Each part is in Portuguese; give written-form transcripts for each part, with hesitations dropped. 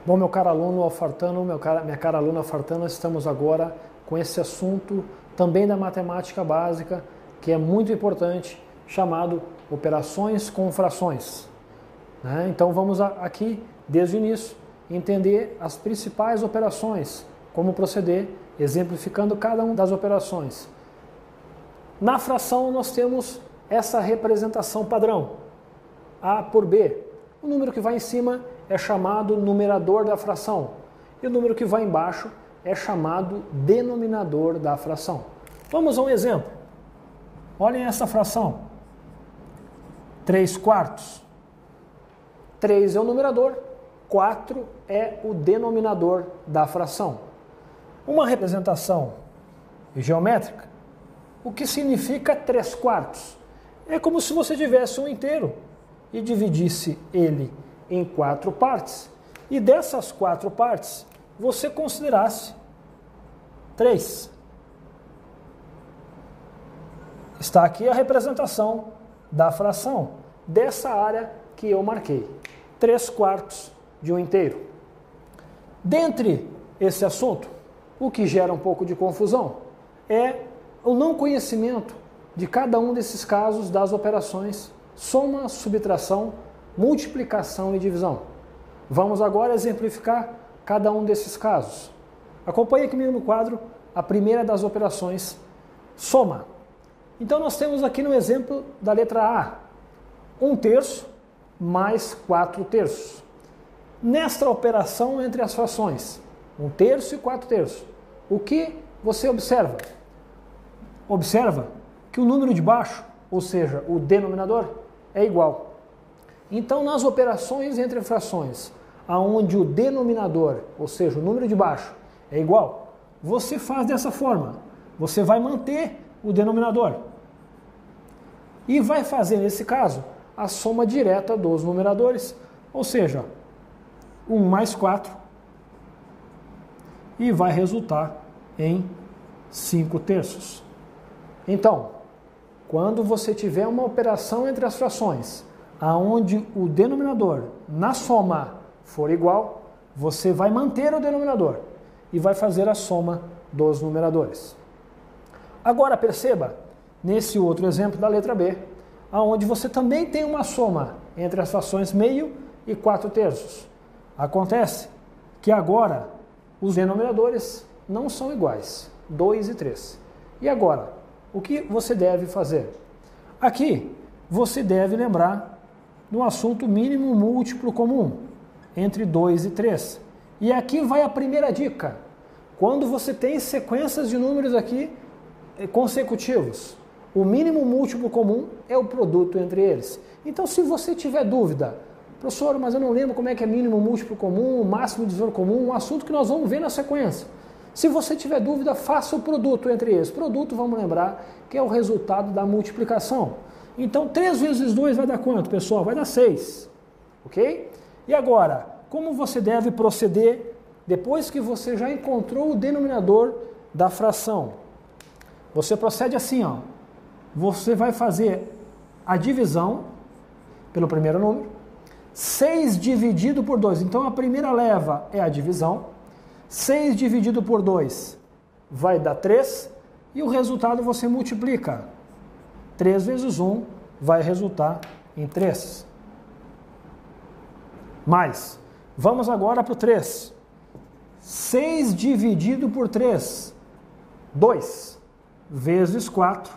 Bom, meu caro aluno alfartano, minha cara aluna alfartana, estamos agora com esse assunto também da matemática básica, que é muito importante, chamado operações com frações. Então vamos aqui, desde o início, entender as principais operações, como proceder, exemplificando cada uma das operações. Na fração nós temos essa representação padrão, A por B. O número que vai em cima é chamado numerador da fração e o número que vai embaixo é chamado denominador da fração. Vamos a um exemplo. Olhem essa fração. 3/4. 3 é o numerador, 4 é o denominador da fração. Uma representação geométrica, o que significa 3/4? É como se você tivesse um inteiro e dividisse ele em 4 partes, e dessas 4 partes você considerasse 3. Está aqui a representação da fração dessa área que eu marquei, 3/4 de um inteiro. Dentre esse assunto, o que gera um pouco de confusão é o não conhecimento de cada um desses casos das operações soma, subtração, multiplicação e divisão. Vamos agora exemplificar cada um desses casos. Acompanhe comigo no quadro a primeira das operações, soma. Então nós temos aqui no exemplo da letra A, 1/3 mais 4/3. Nesta operação entre as frações, 1/3 e 4/3, o que você observa? Observa que o número de baixo, ou seja, o denominador, é igual. Então, nas operações entre frações, aonde o denominador, ou seja, o número de baixo, é igual, você faz dessa forma. Você vai manter o denominador e vai fazer, nesse caso, a soma direta dos numeradores, ou seja, 1 mais 4, e vai resultar em 5/3. Então, quando você tiver uma operação entre as frações, aonde o denominador na soma for igual, você vai manter o denominador e vai fazer a soma dos numeradores. Agora perceba, nesse outro exemplo da letra B, aonde você também tem uma soma entre as frações meio e 4/3. Acontece que agora os denominadores não são iguais, 2 e 3. E agora, o que você deve fazer? Aqui, você deve lembrar do assunto mínimo múltiplo comum entre 2 e 3. E aqui vai a primeira dica. Quando você tem sequências de números aqui consecutivos, o mínimo múltiplo comum é o produto entre eles. Então, se você tiver dúvida, professor, mas eu não lembro como é que é mínimo múltiplo comum, máximo divisor comum, um assunto que nós vamos ver na sequência. Se você tiver dúvida, faça o produto entre eles. Produto, vamos lembrar, que é o resultado da multiplicação. Então, 3 vezes 2 vai dar quanto, pessoal? Vai dar 6. Ok? E agora, como você deve proceder depois que você já encontrou o denominador da fração? Você procede assim, ó. Você vai fazer a divisão pelo primeiro número. 6 dividido por 2. Então, a primeira leva é a divisão. 6 dividido por 2 vai dar 3. E o resultado você multiplica. 3 vezes 1 vai resultar em 3. Mais, vamos agora para o 3. 6 dividido por 3, 2, vezes 4,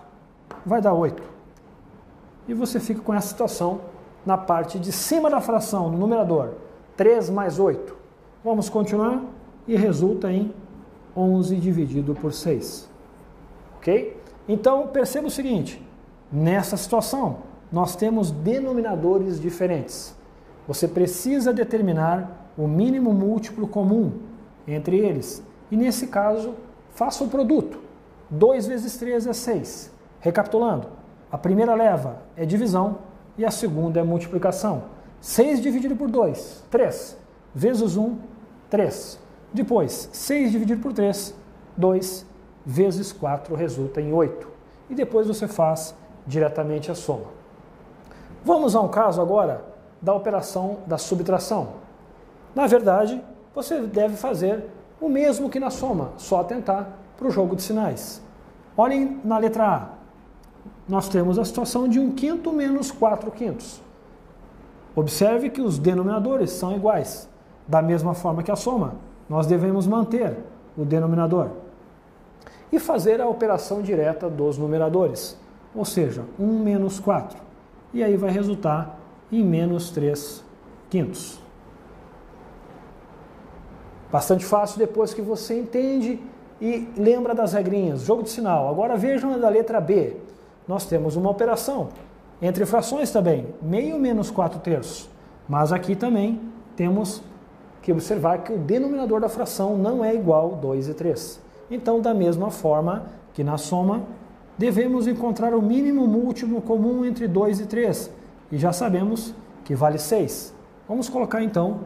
vai dar 8. E você fica com essa situação na parte de cima da fração, no numerador. 3 mais 8. Vamos continuar e resulta em 11 dividido por 6. Ok? Então, perceba o seguinte. Nessa situação, nós temos denominadores diferentes. Você precisa determinar o mínimo múltiplo comum entre eles. E nesse caso, faça o produto. 2 vezes 3 é 6. Recapitulando, a primeira leva é divisão e a segunda é multiplicação. 6 dividido por 2, 3. Vezes 1, 3. Depois, 6 dividido por 3, 2. Vezes 4 resulta em 8. E depois você faz diretamente a soma. Vamos a um caso agora da operação da subtração. Na verdade, você deve fazer o mesmo que na soma, só atentar para o jogo de sinais. Olhem na letra A. Nós temos a situação de 1/5 menos 4/5. Observe que os denominadores são iguais. Da mesma forma que a soma, nós devemos manter o denominador. E fazer a operação direta dos numeradores, ou seja, 1 menos 4. E aí vai resultar em menos 3/5. Bastante fácil depois que você entende e lembra das regrinhas. Jogo de sinal. Agora vejam a da letra B. Nós temos uma operação entre frações também, meio menos 4/3. Mas aqui também temos que observar que o denominador da fração não é igual 2 e 3. Então, da mesma forma que na soma, devemos encontrar o mínimo múltiplo comum entre 2 e 3. E já sabemos que vale 6. Vamos colocar então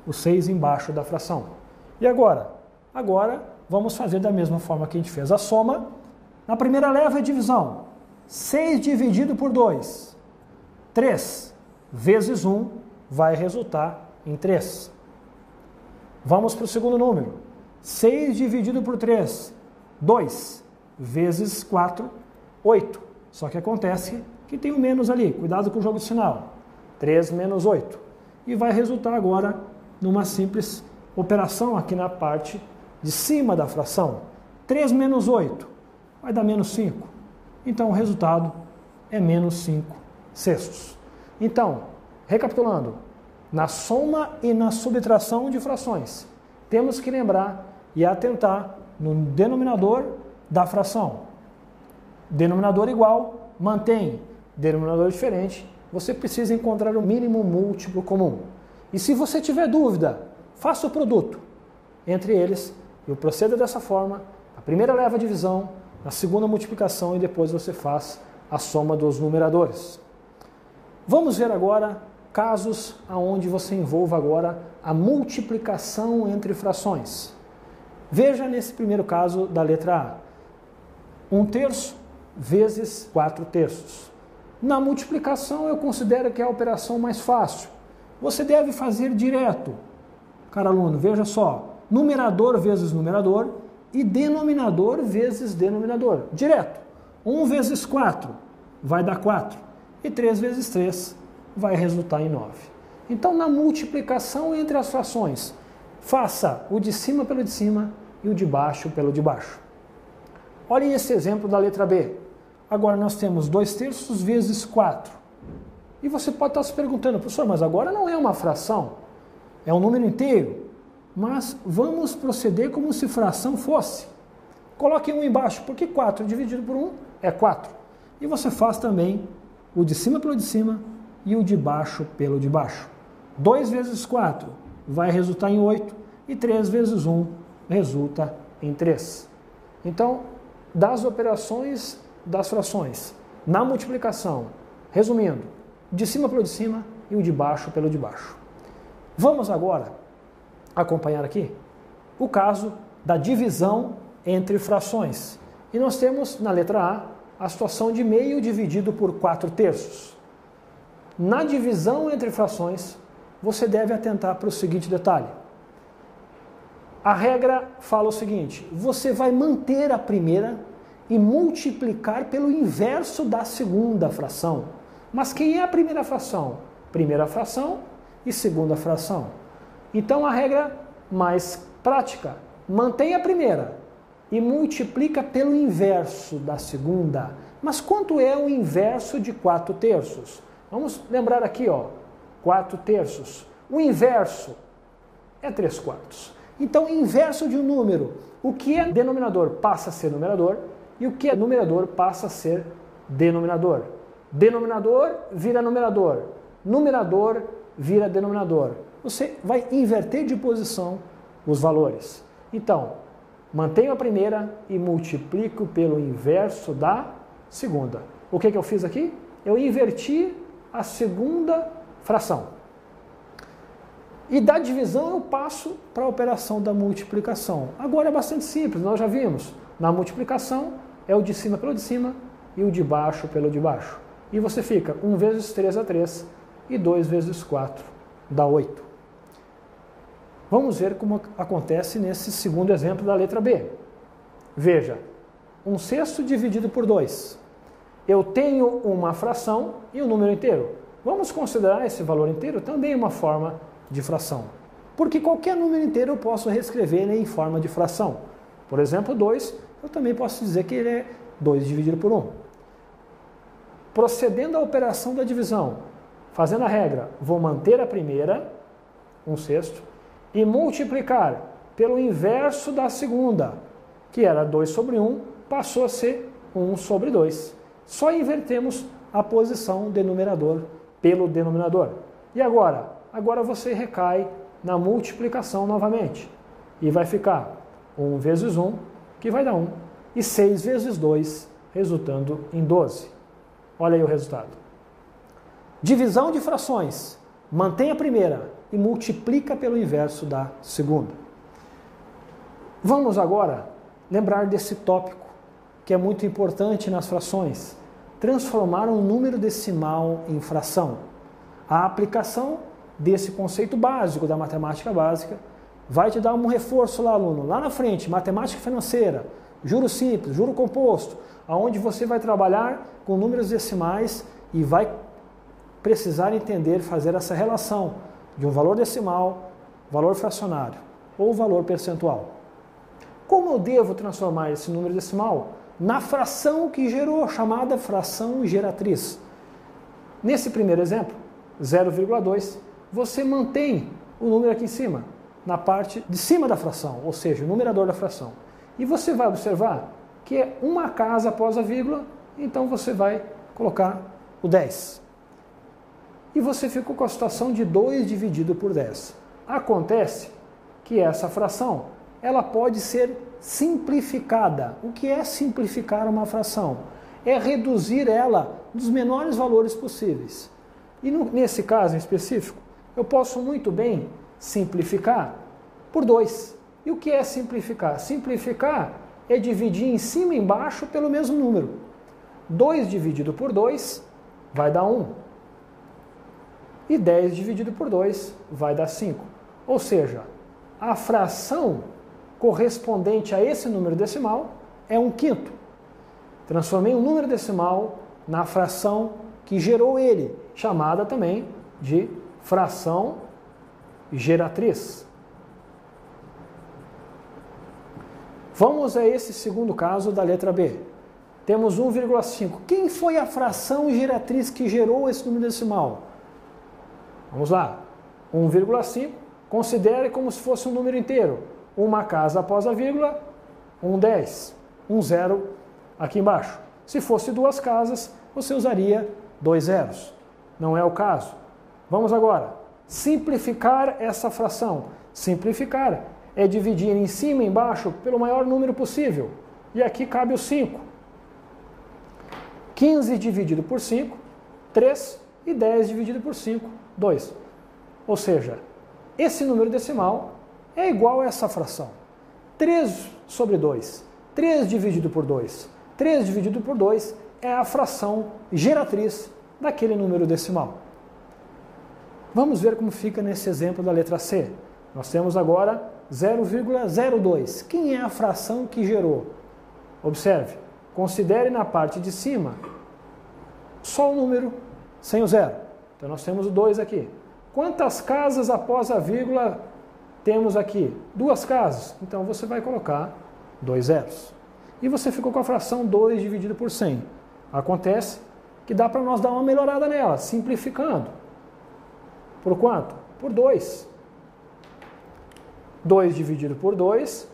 o 6 embaixo da fração. E agora? Agora vamos fazer da mesma forma que a gente fez a soma. Na primeira leva é divisão. 6 dividido por 2. 3 vezes 1 vai resultar em 3. Vamos para o segundo número. 6 dividido por 3. 2 vezes 4, 8. Só que acontece que tem um menos ali. Cuidado com o jogo de sinal. 3 menos 8. E vai resultar agora numa simples operação aqui na parte de cima da fração. 3 menos 8 vai dar menos 5. Então o resultado é menos 5/6. Então, recapitulando, na soma e na subtração de frações, temos que lembrar e atentar no denominador da fração. Denominador igual, mantém. Denominador diferente, você precisa encontrar o mínimo múltiplo comum. E se você tiver dúvida, faça o produto entre eles e proceda dessa forma. A primeira leva a divisão, a segunda multiplicação e depois você faz a soma dos numeradores. Vamos ver agora casos onde você envolva agora a multiplicação entre frações. Veja nesse primeiro caso da letra A. 1/3 vezes 4/3. Na multiplicação eu considero que é a operação mais fácil. Você deve fazer direto. Cara aluno, veja só. Numerador vezes numerador e denominador vezes denominador. Direto. 1 vezes 4 vai dar 4. E 3 vezes 3 vai resultar em 9. Então, na multiplicação entre as frações, faça o de cima pelo de cima e o de baixo pelo de baixo. Olhem esse exemplo da letra B. Agora nós temos 2/3 vezes 4. E você pode estar se perguntando, professor, mas agora não é uma fração, é um número inteiro. Mas vamos proceder como se fração fosse. Coloque 1 embaixo, porque 4 dividido por 1 é 4. E você faz também o de cima pelo de cima e o de baixo pelo de baixo. 2 vezes 4 vai resultar em 8 e 3 vezes 1 resulta em 3. Então, das operações das frações, na multiplicação, resumindo, de cima pelo de cima e o de baixo pelo de baixo. Vamos agora acompanhar aqui o caso da divisão entre frações. E nós temos na letra A situação de meio dividido por 4/3. Na divisão entre frações, você deve atentar para o seguinte detalhe. A regra fala o seguinte: você vai manter a primeira e multiplicar pelo inverso da segunda fração. Mas quem é a primeira fração? Primeira fração e segunda fração. Então a regra mais prática, mantém a primeira e multiplica pelo inverso da segunda. Mas quanto é o inverso de 4/3? Vamos lembrar aqui, ó, 4/3. O inverso é 3/4. Então, inverso de um número, o que é denominador passa a ser numerador e o que é numerador passa a ser denominador. Denominador vira numerador, numerador vira denominador. Você vai inverter de posição os valores. Então, mantenho a primeira e multiplico pelo inverso da segunda. O que eu fiz aqui? Eu inverti a segunda fração. E da divisão eu passo para a operação da multiplicação. Agora é bastante simples, nós já vimos. Na multiplicação é o de cima pelo de cima e o de baixo pelo de baixo. E você fica 1 vezes 3 dá 3 e 2 vezes 4 dá 8. Vamos ver como acontece nesse segundo exemplo da letra B. Veja, 1/6 dividido por 2. Eu tenho uma fração e um número inteiro. Vamos considerar esse valor inteiro também uma forma de fração. Porque qualquer número inteiro eu posso reescrever em forma de fração. Por exemplo, 2, eu também posso dizer que ele é 2 dividido por 1. Procedendo à operação da divisão, fazendo a regra, vou manter a primeira, 1/6, e multiplicar pelo inverso da segunda, que era 2 sobre 1, passou a ser 1 sobre 2. Só invertemos a posição do numerador pelo denominador. E agora? Agora você recai na multiplicação novamente. E vai ficar 1 vezes 1, que vai dar 1, e 6 vezes 2, resultando em 12. Olha aí o resultado. Divisão de frações. Mantém a primeira e multiplica pelo inverso da segunda. Vamos agora lembrar desse tópico, que é muito importante nas frações. Transformar um número decimal em fração. A aplicação desse conceito básico da matemática básica vai te dar um reforço lá, aluno. Lá na frente, matemática financeira, juro simples, juro composto, onde você vai trabalhar com números decimais e vai precisar entender, fazer essa relação de um valor decimal, valor fracionário ou valor percentual. Como eu devo transformar esse número decimal na fração que gerou, chamada fração geratriz? Nesse primeiro exemplo, 0,2, você mantém o número aqui em cima, na parte de cima da fração, ou seja, o numerador da fração. E você vai observar que é uma casa após a vírgula, então você vai colocar o 10. E você ficou com a situação de 2 dividido por 10. Acontece que essa fração, ela pode ser simplificada. O que é simplificar uma fração? É reduzir ela dos menores valores possíveis. E nesse caso em específico, eu posso muito bem simplificar por 2. E o que é simplificar? Simplificar é dividir em cima e embaixo pelo mesmo número. 2 dividido por 2 vai dar 1. E 10 dividido por 2 vai dar 5. Ou seja, a fração correspondente a esse número decimal é 1/5. Transformei um número decimal na fração que gerou ele, chamada também de fração geratriz. Vamos a esse segundo caso da letra B. Temos 1,5. Quem foi a fração geratriz que gerou esse número decimal? Vamos lá. 1,5. Considere como se fosse um número inteiro. Uma casa após a vírgula, 10. 0 aqui embaixo. Se fosse 2 casas, você usaria 2 zeros. Não é o caso. Vamos agora simplificar essa fração. Simplificar é dividir em cima e embaixo pelo maior número possível. E aqui cabe o 5. 15 dividido por 5, 3. E 10 dividido por 5, 2. Ou seja, esse número decimal é igual a essa fração. 3 sobre 2. 3 dividido por 2. 3 dividido por 2 é a fração geratriz daquele número decimal. Vamos ver como fica nesse exemplo da letra C. Nós temos agora 0,02. Quem é a fração que gerou? Observe, considere na parte de cima só o número sem o zero. Então nós temos o 2 aqui. Quantas casas após a vírgula temos aqui? 2 casas. Então você vai colocar 2 zeros. E você ficou com a fração 2 dividido por 100. Acontece que dá para nós dar uma melhorada nela, simplificando. Por quanto? Por 2. 2 dividido por 2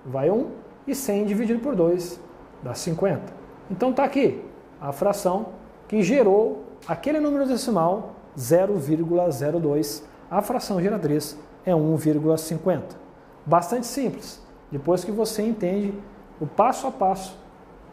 vai 1. E 100 dividido por 2 dá 50. Então está aqui a fração que gerou aquele número decimal 0,02. A fração geratriz é 1,50. Bastante simples. Depois que você entende o passo a passo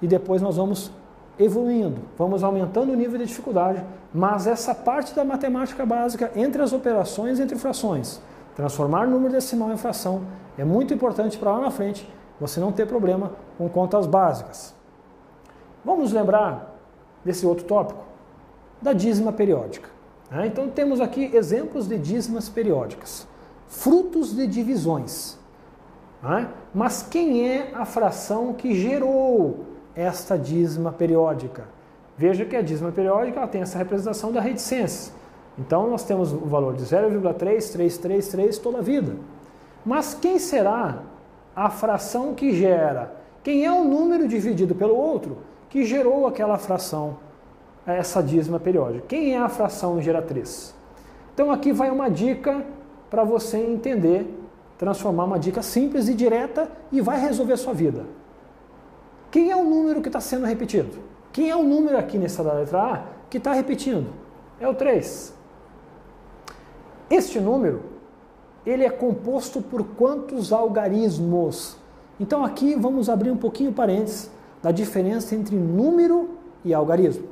e depois nós vamos evoluindo, vamos aumentando o nível de dificuldade, mas essa parte da matemática básica entre as operações entre frações, transformar número decimal em fração, é muito importante para lá na frente você não ter problema com contas básicas. Vamos lembrar desse outro tópico, da dízima periódica. Então temos aqui exemplos de dízimas periódicas. frutos de divisões. Né? Mas quem é a fração que gerou esta dízima periódica? Veja que a dízima periódica ela tem essa representação da reticência. Então nós temos o valor de 0,3333 toda a vida. Mas quem será a fração que gera? Quem é o número dividido pelo outro que gerou aquela fração, essa dízima periódica? Quem é a fração geratriz? Então aqui vai uma dica para você entender, transformar uma dica simples e direta e vai resolver a sua vida. Quem é o número que está sendo repetido? Quem é o número aqui nessa da letra A que está repetindo? É o 3. Este número, ele é composto por quantos algarismos? Então aqui vamos abrir um pouquinho parênteses da diferença entre número e algarismo.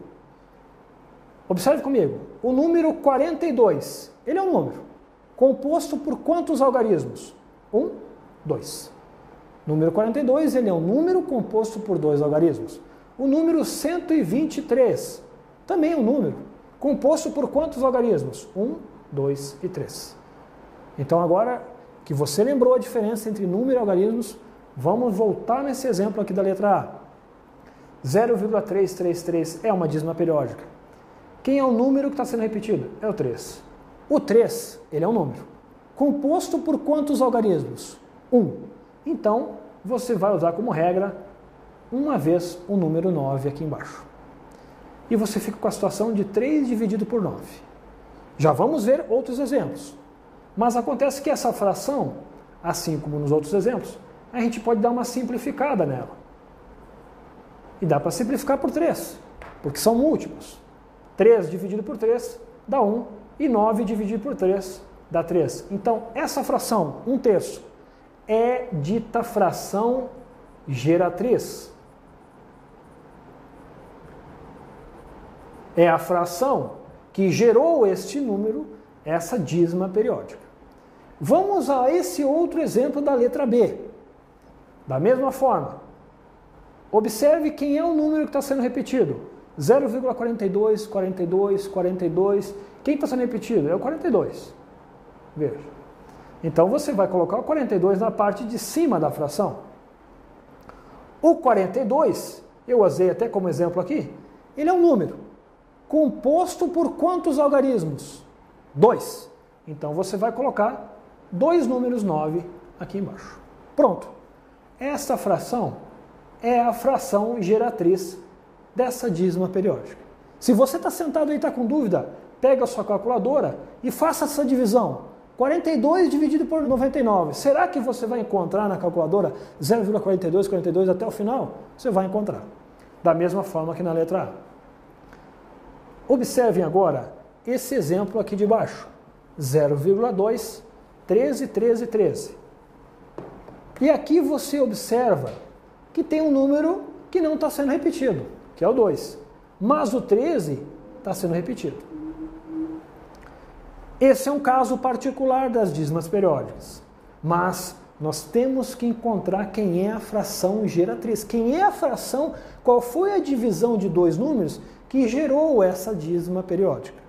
Observe comigo, o número 42, ele é um número, composto por quantos algarismos? 1, 2. Número 42, ele é um número composto por 2 algarismos. O número 123, também é um número, composto por quantos algarismos? 1, 2 e 3. Então agora que você lembrou a diferença entre número e algarismos, vamos voltar nesse exemplo aqui da letra A. 0,333 é uma dízima periódica. Quem é o número que está sendo repetido? É o 3. O 3, ele é um número. Composto por quantos algarismos? 1. Então, você vai usar como regra, uma vez o número 9 aqui embaixo. E você fica com a situação de 3 dividido por 9. Já vamos ver outros exemplos. Mas acontece que essa fração, assim como nos outros exemplos, a gente pode dar uma simplificada nela. E dá para simplificar por 3, porque são múltiplos. 3 dividido por 3 dá 1, e 9 dividido por 3 dá 3. Então, essa fração, 1/3, é dita fração geratriz. É a fração que gerou este número, essa dízima periódica. Vamos a esse outro exemplo da letra B. Da mesma forma, observe quem é o número que está sendo repetido. 0,42, 42, 42. Quem está sendo repetido? É o 42. Veja. Então você vai colocar o 42 na parte de cima da fração. O 42, eu usei até como exemplo aqui, ele é um número composto por quantos algarismos? 2. Então você vai colocar 2 números 9 aqui embaixo. Pronto. Essa fração é a fração geratriz dessa dízima periódica. Se você está sentado aí e está com dúvida, pega a sua calculadora e faça essa divisão. 42 dividido por 99. Será que você vai encontrar na calculadora 0,42, 42 até o final? Você vai encontrar. Da mesma forma que na letra A. Observem agora esse exemplo aqui de baixo. 0,2, 13, 13, 13. E aqui você observa que tem um número que não está sendo repetido, que é o 2. Mas o 13 está sendo repetido. Esse é um caso particular das dízimas periódicas. Mas nós temos que encontrar quem é a fração geratriz. Quem é a fração, qual foi a divisão de 2 números que gerou essa dízima periódica.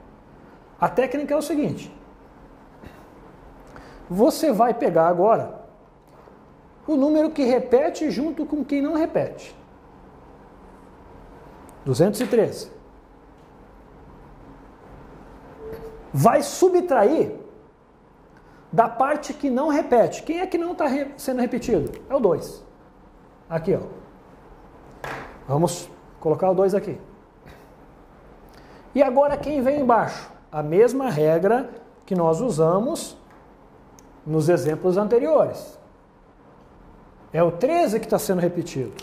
A técnica é o seguinte. Você vai pegar agora o número que repete junto com quem não repete. 213. Vai subtrair da parte que não repete. Quem é que não está sendo repetido? É o 2. Aqui, ó. Vamos colocar o 2 aqui. E agora quem vem embaixo? A mesma regra que nós usamos nos exemplos anteriores. É o 13 que está sendo repetido.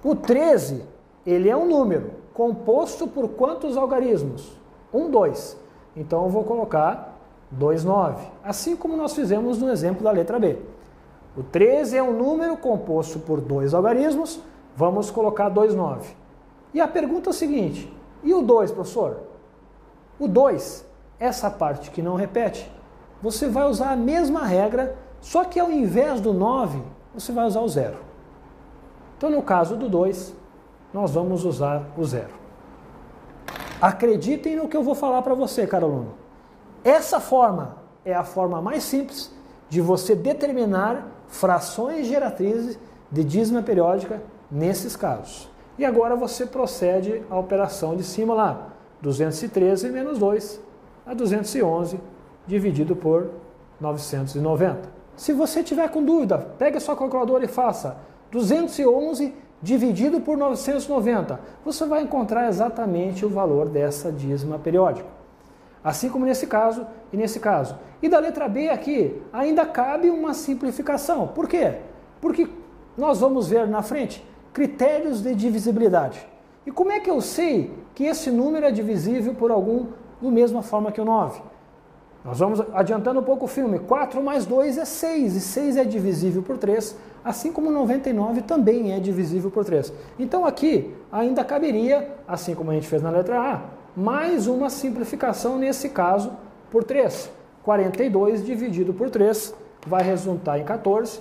O 13, ele é um número composto por quantos algarismos? 1, 2. Então eu vou colocar 2, 9. Assim como nós fizemos no exemplo da letra B. O 13 é um número composto por 2 algarismos. Vamos colocar 2, 9. E a pergunta é a seguinte. E o 2, professor? O 2, essa parte que não repete, você vai usar a mesma regra, só que ao invés do 9, você vai usar o 0. Então, no caso do 2, nós vamos usar o 0. Acreditem no que eu vou falar para você, caro aluno. Essa forma é a forma mais simples de você determinar frações geratrizes de dízima periódica nesses casos. E agora você procede à operação de cima lá, 213 menos 2, a 211 dividido por 990. Se você tiver com dúvida, pegue a sua calculadora e faça 211 dividido por 990. Você vai encontrar exatamente o valor dessa dízima periódica. Assim como nesse caso e nesse caso. E da letra B aqui, ainda cabe uma simplificação. Por quê? Porque nós vamos ver na frente critérios de divisibilidade. E como é que eu sei que esse número é divisível por algum da mesma forma que o 9? Nós vamos adiantando um pouco o filme. 4 mais 2 é 6, e 6 é divisível por 3, assim como 99 também é divisível por 3. Então aqui ainda caberia, assim como a gente fez na letra A, mais uma simplificação nesse caso por 3. 42 dividido por 3 vai resultar em 14.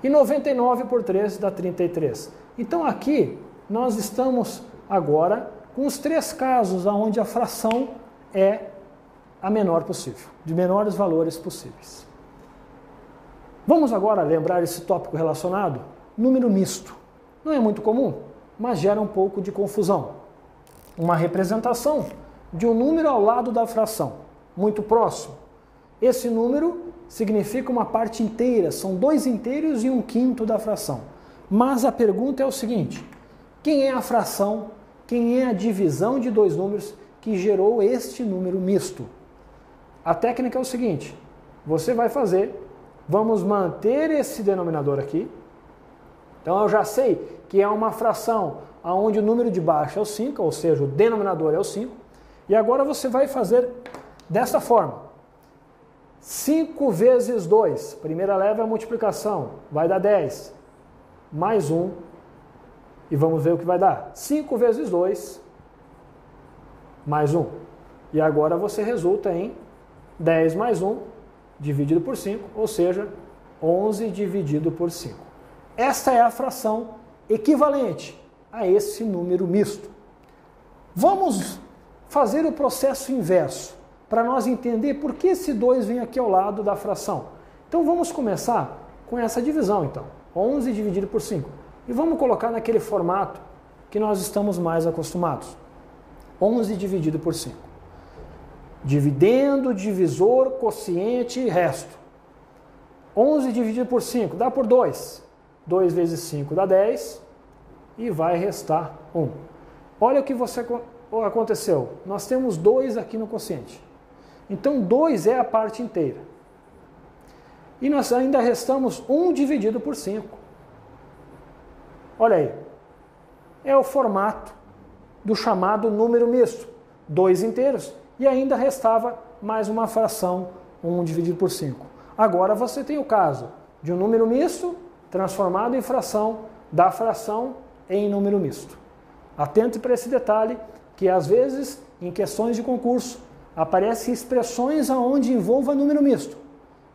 E 99 por 3 dá 33. Então aqui nós estamos agora com os 3 casos onde a fração é a menor possível, de menores valores possíveis. Vamos agora lembrar esse tópico relacionado? Número misto. Não é muito comum, mas gera um pouco de confusão. Uma representação de um número ao lado da fração, muito próximo. Esse número significa uma parte inteira, são 2 inteiros e 1/5 da fração. Mas a pergunta é o seguinte: quem é a fração, quem é a divisão de 2 números que gerou este número misto? A técnica é o seguinte: você vai fazer, vamos manter esse denominador aqui. Então eu já sei que é uma fração onde o número de baixo é o 5, ou seja, o denominador é o 5. E agora você vai fazer dessa forma. 5 vezes 2, primeira leva é a multiplicação, vai dar 10, mais 1, e vamos ver o que vai dar. 5 vezes 2, mais 1. E agora você resulta em 10 mais 1, dividido por 5, ou seja, 11 dividido por 5. Esta é a fração equivalente a esse número misto. Vamos fazer o processo inverso, para nós entender por que esse 2 vem aqui ao lado da fração. Então vamos começar com essa divisão, então. 11 dividido por 5. E vamos colocar naquele formato que nós estamos mais acostumados. 11 dividido por 5. Dividendo, divisor, quociente e resto. 11 dividido por 5 dá por 2. 2 vezes 5 dá 10 e vai restar 1. Olha o que aconteceu. Nós temos 2 aqui no quociente. Então 2 é a parte inteira. E nós ainda restamos 1 dividido por 5. Olha aí. É o formato do chamado número misto. 2 inteiros e ainda restava mais uma fração, 1 dividido por 5. Agora você tem o caso de um número misto transformado em fração, da fração em número misto. Atente para esse detalhe, que às vezes, em questões de concurso, aparecem expressões onde envolva número misto.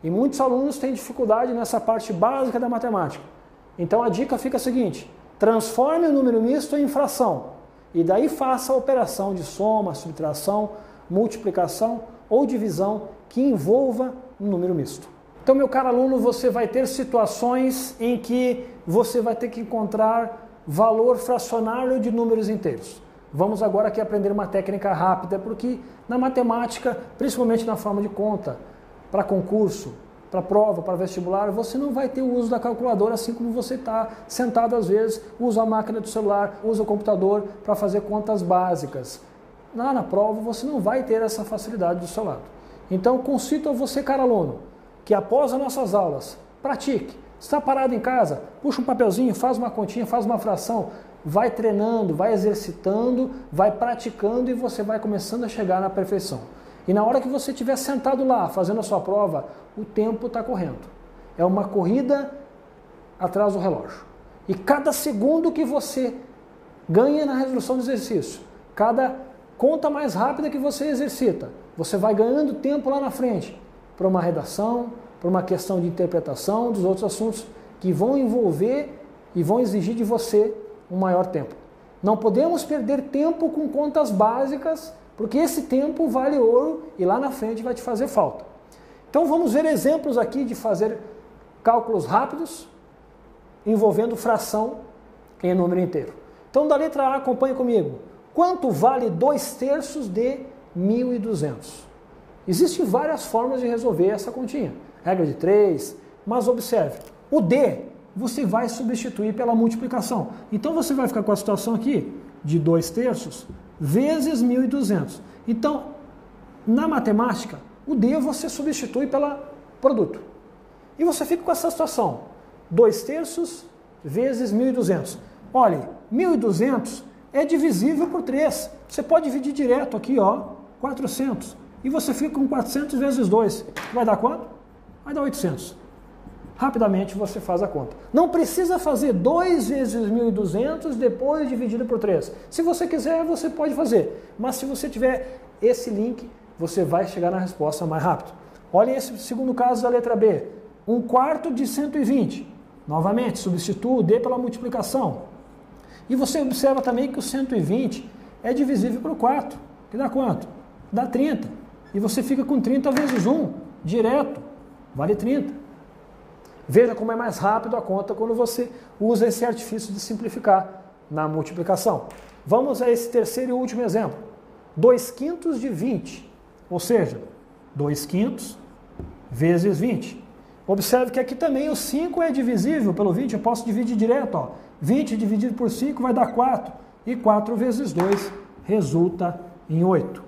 E muitos alunos têm dificuldade nessa parte básica da matemática. Então a dica fica a seguinte: transforme o número misto em fração. E daí faça a operação de soma, subtração, multiplicação ou divisão que envolva um número misto. Então, meu caro aluno, você vai ter situações em que você vai ter que encontrar valor fracionário de números inteiros. Vamos agora aqui aprender uma técnica rápida, porque na matemática, principalmente na forma de conta, para concurso, para prova, para vestibular, você não vai ter o uso da calculadora, assim como você está sentado às vezes, usa a máquina do celular, usa o computador para fazer contas básicas. Lá na prova você não vai ter essa facilidade do seu lado. Então concito a você, caro aluno, que após as nossas aulas, pratique. Está parado em casa, puxa um papelzinho, faz uma continha, faz uma fração, vai treinando, vai exercitando, vai praticando e você vai começando a chegar na perfeição. E na hora que você estiver sentado lá, fazendo a sua prova, o tempo está correndo. É uma corrida atrás do relógio. E cada segundo que você ganha na resolução do exercício, cada conta mais rápida que você exercita, você vai ganhando tempo lá na frente para uma redação, para uma questão de interpretação dos outros assuntos que vão envolver e vão exigir de você um maior tempo. Não podemos perder tempo com contas básicas, porque esse tempo vale ouro e lá na frente vai te fazer falta. Então vamos ver exemplos aqui de fazer cálculos rápidos envolvendo fração em número inteiro. Então da letra A, acompanhe comigo. Quanto vale 2/3 de 1.200? Existem várias formas de resolver essa continha. Regra de 3, mas observe, o D você vai substituir pela multiplicação. Então você vai ficar com a situação aqui de 2/3 vezes 1.200. Então, na matemática, o D você substitui pelo produto. E você fica com essa situação, 2/3 vezes 1.200. Olha, 1.200 é divisível por 3. Você pode dividir direto aqui, ó, 400. E você fica com 400 vezes 2. Vai dar quanto? Vai dar 800. Rapidamente você faz a conta. Não precisa fazer 2 vezes 1.200 depois dividido por 3. Se você quiser, você pode fazer. Mas se você tiver esse link, você vai chegar na resposta mais rápido. Olha esse segundo caso da letra B. 1/4 de 120. Novamente, substitua o D pela multiplicação. E você observa também que o 120 é divisível por 4. Que dá quanto? Dá 30. E você fica com 30 vezes 1, direto. Vale 30. Veja como é mais rápido a conta quando você usa esse artifício de simplificar na multiplicação. Vamos a esse terceiro e último exemplo. 2/5 de 20, ou seja, 2/5 vezes 20. Observe que aqui também o 5 é divisível pelo 20, eu posso dividir direto. Ó. 20 dividido por 5 vai dar 4, e 4 vezes 2 resulta em 8.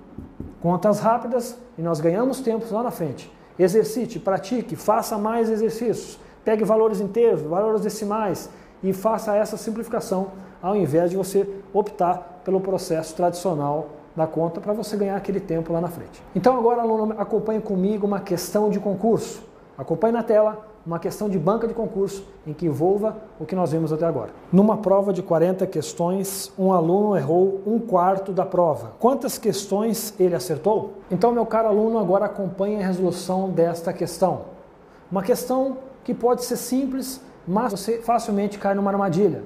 Contas rápidas e nós ganhamos tempo lá na frente. Exercite, pratique, faça mais exercícios. Pegue valores inteiros, valores decimais e faça essa simplificação ao invés de você optar pelo processo tradicional da conta para você ganhar aquele tempo lá na frente. Então agora, aluno, acompanhe comigo uma questão de concurso. Acompanhe na tela uma questão de banca de concurso em que envolva o que nós vimos até agora. Numa prova de 40 questões, um aluno errou 1/4 da prova. Quantas questões ele acertou? Então, meu caro aluno, agora acompanhe a resolução desta questão. Uma questão que pode ser simples, mas você facilmente cai numa armadilha.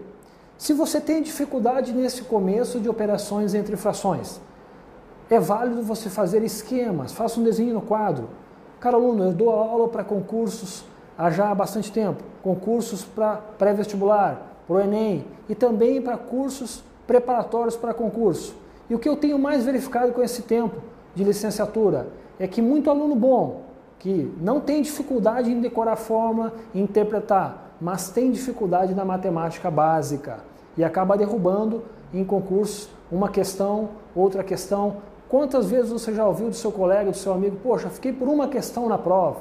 Se você tem dificuldade nesse começo de operações entre frações, é válido você fazer esquemas, faça um desenho no quadro. Caro aluno, eu dou aula para concursos há já bastante tempo, concursos para pré-vestibular, para o Enem e também para cursos preparatórios para concurso. E o que eu tenho mais verificado com esse tempo de licenciatura é que muito aluno bom, que não tem dificuldade em decorar a fórmula, em interpretar, mas tem dificuldade na matemática básica e acaba derrubando em concursos uma questão, outra questão. Quantas vezes você já ouviu do seu colega, do seu amigo, poxa, fiquei por uma questão na prova?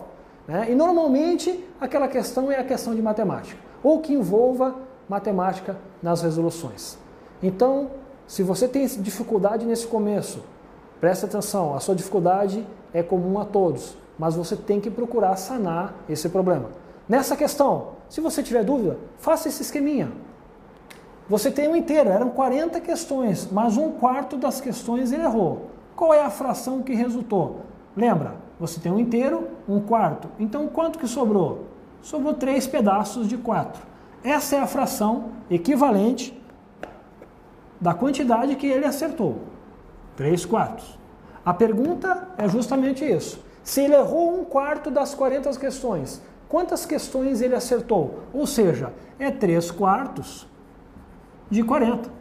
E normalmente aquela questão é a questão de matemática, ou que envolva matemática nas resoluções. Então, se você tem dificuldade nesse começo, preste atenção, a sua dificuldade é comum a todos, mas você tem que procurar sanar esse problema. Nessa questão, se você tiver dúvida, faça esse esqueminha. Você tem um inteiro, eram 40 questões, mas 1/4 das questões ele errou. Qual é a fração que resultou? Lembra? Você tem um inteiro, 1/4. Então, quanto que sobrou? Sobrou 3 pedaços de 4. Essa é a fração equivalente da quantidade que ele acertou. 3/4. A pergunta é justamente isso. Se ele errou 1/4 das 40 questões, quantas questões ele acertou? Ou seja, é 3/4 de 40.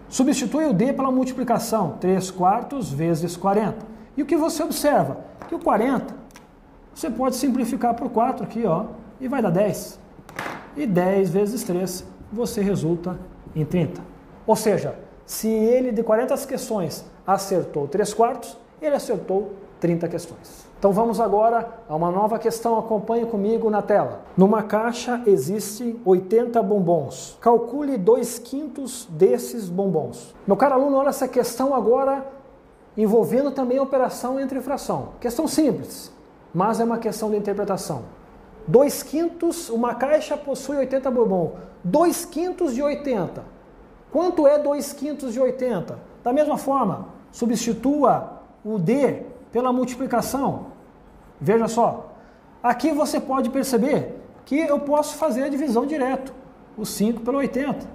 Substitui o D pela multiplicação. 3/4 vezes 40. E o que você observa? Que o 40, você pode simplificar por 4 aqui, ó, e vai dar 10. E 10 vezes 3, você resulta em 30. Ou seja, se ele de 40 questões acertou 3/4, ele acertou 30 questões. Então vamos agora a uma nova questão, acompanhe comigo na tela. Numa caixa existem 80 bombons. Calcule 2/5 desses bombons. Meu caro aluno, olha essa questão agora envolvendo também a operação entre fração. Questão simples, mas é uma questão de interpretação. 2/5, uma caixa possui 80 bombons. 2/5 de 80. Quanto é 2/5 de 80? Da mesma forma, substitua o D pela multiplicação. Veja só, aqui você pode perceber que eu posso fazer a divisão direto. O 5 pelo 80.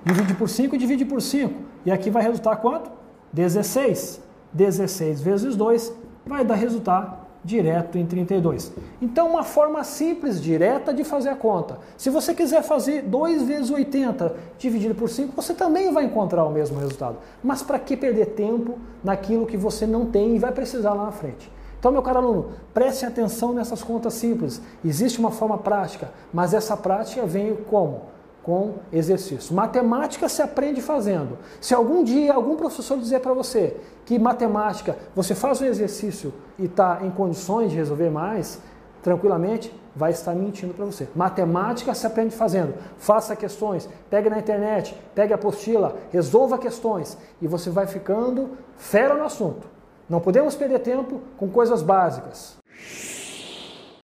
Divide por 5, divide por 5. E aqui vai resultar quanto? 16. 16 vezes 2 vai dar resultado direto em 32. Então, uma forma simples, direta de fazer a conta. Se você quiser fazer 2 vezes 80 dividido por 5, você também vai encontrar o mesmo resultado. Mas para que perder tempo naquilo que você não tem e vai precisar lá na frente? Então, meu caro aluno, preste atenção nessas contas simples. Existe uma forma prática, mas essa prática vem como? Com exercício. Matemática se aprende fazendo. Se algum dia algum professor dizer para você que matemática, você faz um exercício e está em condições de resolver mais, tranquilamente, vai estar mentindo para você. Matemática se aprende fazendo. Faça questões, pegue na internet, pegue a apostila, resolva questões e você vai ficando fera no assunto. Não podemos perder tempo com coisas básicas.